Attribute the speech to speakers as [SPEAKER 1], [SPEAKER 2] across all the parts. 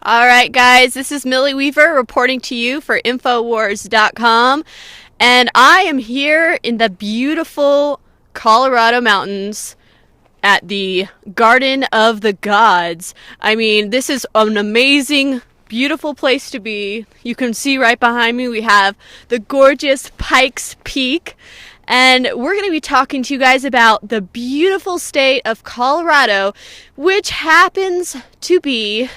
[SPEAKER 1] All right, guys, this is Millie Weaver reporting to you for Infowars.com, and I am here in the beautiful Colorado mountains at the Garden of the Gods. I mean, this is an amazing, beautiful place to be. You can see right behind me we have the gorgeous Pikes Peak, and we're going to be talking to you guys about the beautiful state of Colorado, which happens to be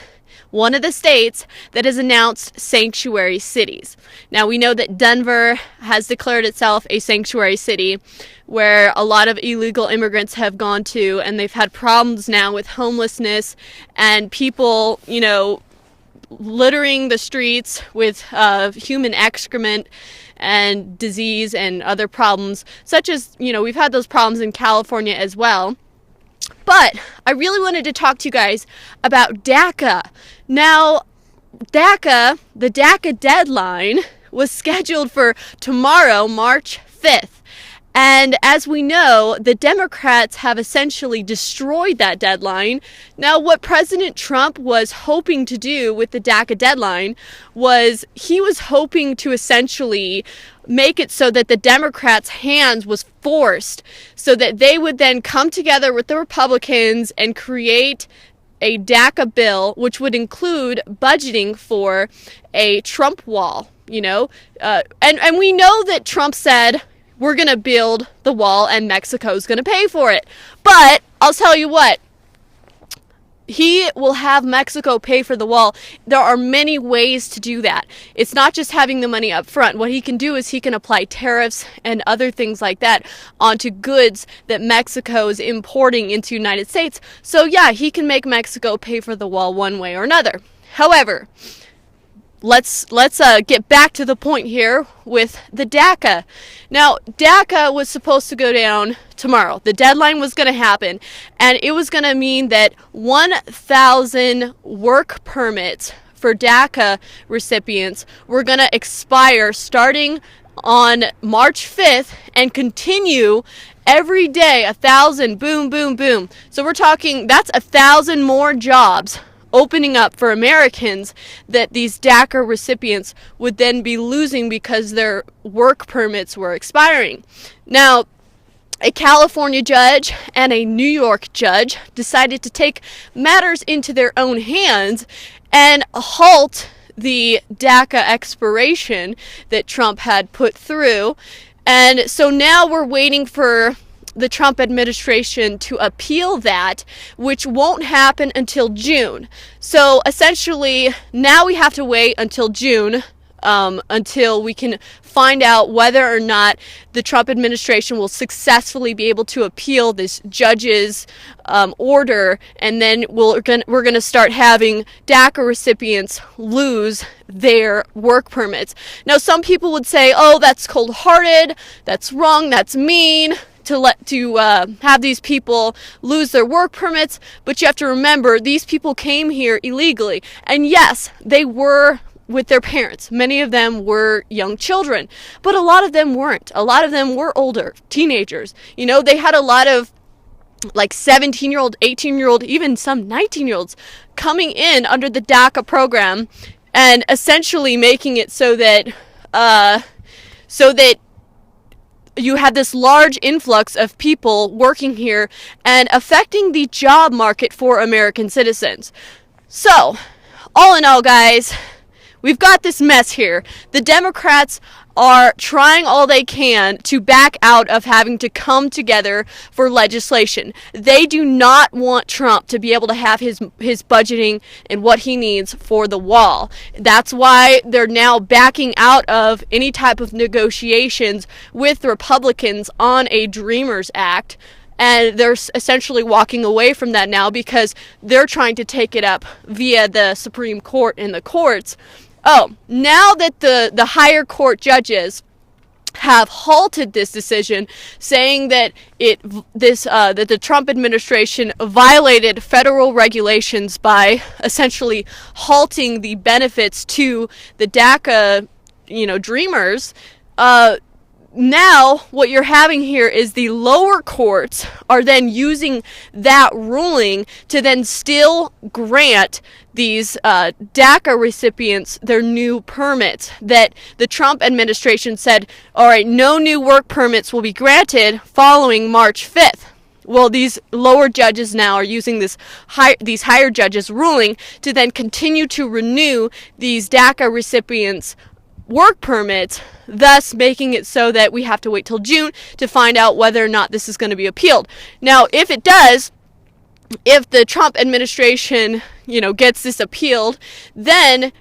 [SPEAKER 1] one of the states that has announced sanctuary cities. Now, we know that Denver has declared itself a sanctuary city where a lot of illegal immigrants have gone to, and they've had problems now with homelessness and people, littering the streets with human excrement and disease and other problems, such as, we've had those problems in California as well. But I really wanted to talk to you guys about DACA. Now, the DACA deadline was scheduled for tomorrow, March 5th. And as we know, the Democrats have essentially destroyed that deadline. Now, what President Trump was hoping to do with the DACA deadline was he was hoping to essentially make it so that the Democrats' hands was forced so that they would then come together with the Republicans and create a DACA bill, which would include budgeting for a Trump wall, and we know that Trump said, we're going to build the wall and Mexico's going to pay for it. But I'll tell you what, he will have Mexico pay for the wall. There are many ways to do that. It's not just having the money up front. What he can do is he can apply tariffs and other things like that onto goods that Mexico is importing into the United States. So yeah, he can make Mexico pay for the wall one way or another. However, let's get back to the point here with the DACA. Now, DACA was supposed to go down tomorrow. The deadline was going to happen, and it was going to mean that 1,000 work permits for DACA recipients were going to expire starting on March 5th and continue every day, 1,000, boom, boom, boom. So we're talking, that's 1,000 more jobs opening up for Americans that these DACA recipients would then be losing because their work permits were expiring. Now, a California judge and a New York judge decided to take matters into their own hands and halt the DACA expiration that Trump had put through. And so now we're waiting for the Trump administration to appeal that, which won't happen until June. So essentially, now we have to wait until June until we can find out whether or not the Trump administration will successfully be able to appeal this judge's order, and then we're going to start having DACA recipients lose their work permits. Now, some people would say, "Oh, that's cold-hearted. That's wrong. That's mean to have these people lose their work permits." But you have to remember, these people came here illegally, and yes, they were with their parents. Many of them were young children, but a lot of them weren't. A lot of them were older, teenagers. They had a lot of 17-year-old, 18-year-old, even some 19-year-olds coming in under the DACA program, and essentially making it so that you had this large influx of people working here and affecting the job market for American citizens. So, all in all, guys, we've got this mess here. The Democrats are trying all they can to back out of having to come together for legislation. They do not want Trump to be able to have his budgeting and what he needs for the wall. That's why they're now backing out of any type of negotiations with Republicans on a Dreamers Act. And they're essentially walking away from that now because they're trying to take it up via the Supreme Court and the courts. Oh, now that the higher court judges have halted this decision, saying that that the Trump administration violated federal regulations by essentially halting the benefits to the DACA, dreamers, now what you're having here is the lower courts are then using that ruling to then still grant these DACA recipients their new permits that the Trump administration said, all right, no new work permits will be granted following March 5th. Well, these lower judges now are using these higher judges' ruling to then continue to renew these DACA recipients' work permits, thus making it so that we have to wait till June to find out whether or not this is going to be appealed. Now, if it does, if the Trump administration, gets this appealed, then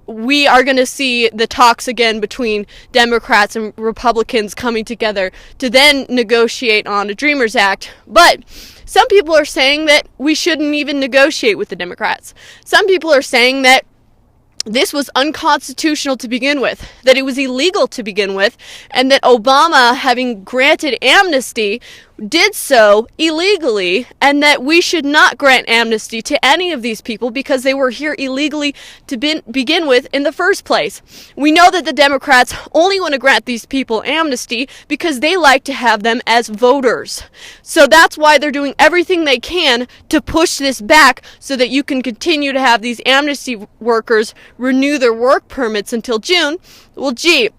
[SPEAKER 1] we are going to see the talks again between Democrats and Republicans coming together to then negotiate on a Dreamers Act. But some people are saying that we shouldn't even negotiate with the Democrats. Some people are saying that this was unconstitutional to begin with, that it was illegal to begin with, and that Obama, having granted amnesty, did so illegally, and that we should not grant amnesty to any of these people because they were here illegally to begin with in the first place. We know that the Democrats only want to grant these people amnesty because they like to have them as voters. So that's why they're doing everything they can to push this back so that you can continue to have these amnesty workers renew their work permits until June. Well, gee,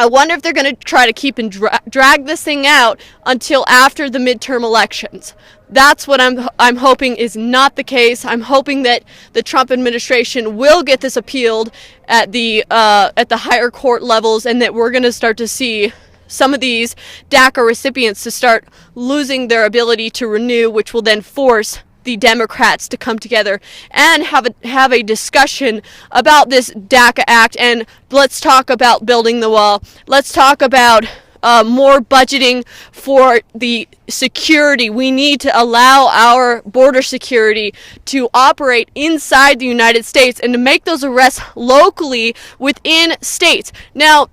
[SPEAKER 1] I wonder if they're going to try to keep and drag this thing out until after the midterm elections. That's what I'm hoping is not the case. I'm hoping that the Trump administration will get this appealed at the higher court levels, and that we're going to start to see some of these DACA recipients to start losing their ability to renew, which will then force the Democrats to come together and have a discussion about this DACA Act. And let's talk about building the wall. Let's talk about more budgeting for the security. We need to allow our border security to operate inside the United States and to make those arrests locally within states. Now,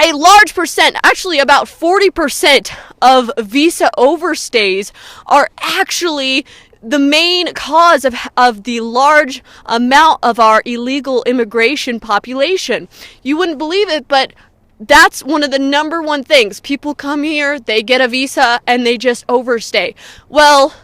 [SPEAKER 1] a large percent, actually about 40% of visa overstays are actually the main cause of the large amount of our illegal immigration population. You wouldn't believe it, but that's one of the number one things. People come here, they get a visa, and they just overstay. Well,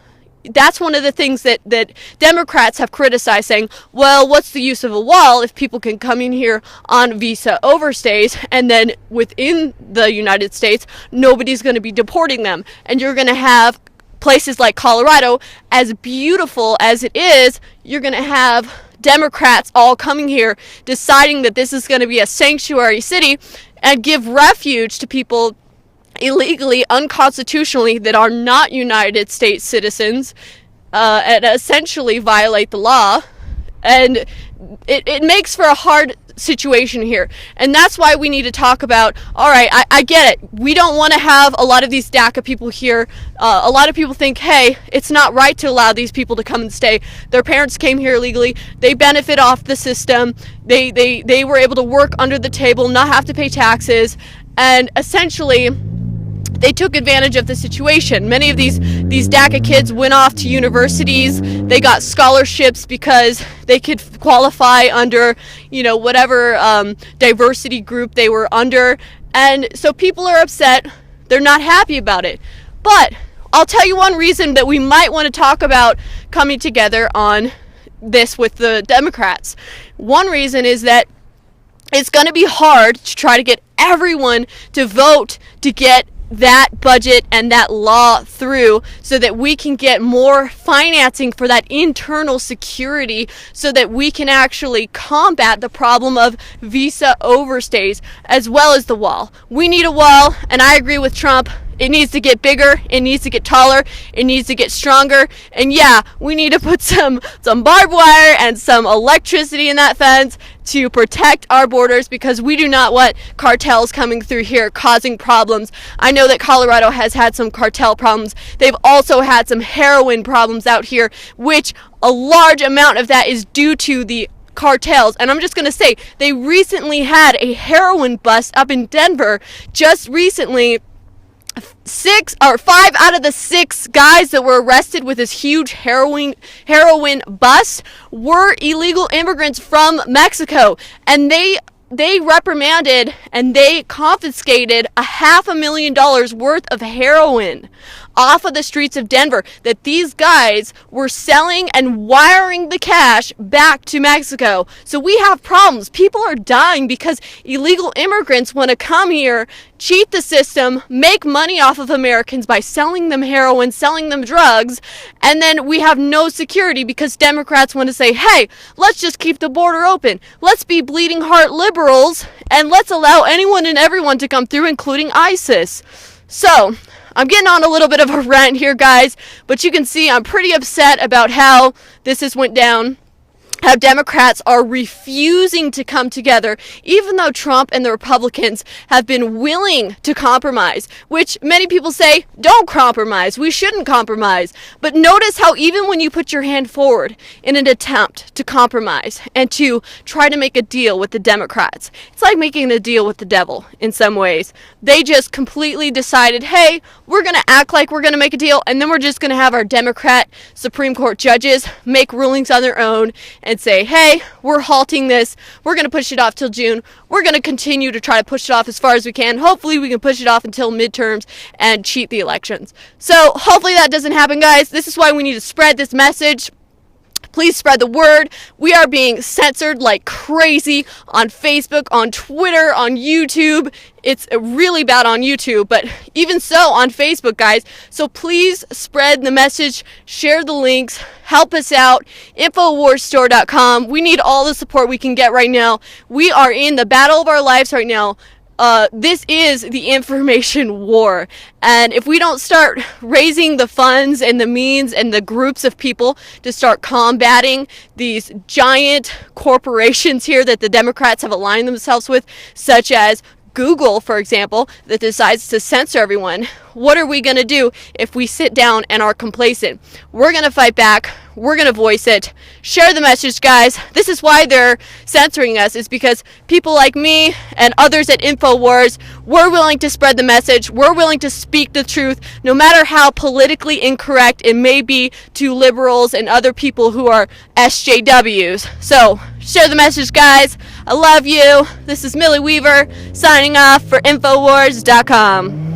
[SPEAKER 1] that's one of the things that Democrats have criticized, saying, well, what's the use of a wall if people can come in here on visa overstays, and then within the United States, nobody's going to be deporting them. And you're going to have places like Colorado, as beautiful as it is, you're going to have Democrats all coming here deciding that this is going to be a sanctuary city and give refuge to people illegally, unconstitutionally, that are not United States citizens, and essentially violate the law. And it makes for a hard situation here. And that's why we need to talk about, all right, I get it. We don't want to have a lot of these DACA people here. A lot of people think, hey, it's not right to allow these people to come and stay. Their parents came here illegally. They benefit off the system. They were able to work under the table, not have to pay taxes. And essentially, they took advantage of the situation. Many of these DACA kids went off to universities. They got scholarships because they could qualify under, whatever diversity group they were under. And so people are upset. They're not happy about it. But I'll tell you one reason that we might want to talk about coming together on this with the Democrats. One reason is that it's going to be hard to try to get everyone to vote to get that budget and that law through so that we can get more financing for that internal security so that we can actually combat the problem of visa overstays as well as the wall. We need a wall, and I agree with Trump. It needs to get bigger, it needs to get taller, it needs to get stronger, and yeah, we need to put some barbed wire and some electricity in that fence to protect our borders, because we do not want cartels coming through here causing problems. I know that Colorado has had some cartel problems. They've also had some heroin problems out here, which a large amount of that is due to the cartels. And I'm just going to say, they recently had a heroin bust up in Denver just recently. 5 out of the 6 guys that were arrested with this huge heroin bust were illegal immigrants from Mexico, and they they reprimanded and they confiscated $500,000 worth of heroin off of the streets of Denver that these guys were selling and wiring the cash back to Mexico. So we have problems. People are dying because illegal immigrants want to come here, cheat the system, make money off of Americans by selling them heroin, selling them drugs, and then we have no security because Democrats want to say, hey, let's just keep the border open. Let's be bleeding heart liberals, and let's allow anyone and everyone to come through, including ISIS. So, I'm getting on a little bit of a rant here, guys, but you can see I'm pretty upset about how this has went down. How Democrats are refusing to come together, even though Trump and the Republicans have been willing to compromise, which many people say, don't compromise, we shouldn't compromise. But notice how even when you put your hand forward in an attempt to compromise and to try to make a deal with the Democrats, it's like making a deal with the devil in some ways. They just completely decided, hey, we're going to act like we're going to make a deal, and then we're just going to have our Democrat Supreme Court judges make rulings on their own and say, hey, we're halting this. We're going to push it off till June. We're going to continue to try to push it off as far as we can. Hopefully we can push it off until midterms and cheat the elections. So hopefully that doesn't happen, guys. This is why we need to spread this message. Please spread the word. We are being censored like crazy on Facebook, on Twitter, on YouTube. It's really bad on YouTube, but even so on Facebook, guys. So please spread the message, share the links, help us out. Infowarsstore.com. We need all the support we can get right now. We are in the battle of our lives right now. This is the information war. And if we don't start raising the funds and the means and the groups of people to start combating these giant corporations here that the Democrats have aligned themselves with, such as Google, for example, that decides to censor everyone, what are we going to do if we sit down and are complacent? We're going to fight back. We're going to voice it. Share the message, guys. This is why they're censoring us, is because people like me and others at InfoWars, we're willing to spread the message. We're willing to speak the truth, no matter how politically incorrect it may be to liberals and other people who are SJWs. So, share the message, guys. I love you. This is Millie Weaver signing off for Infowars.com.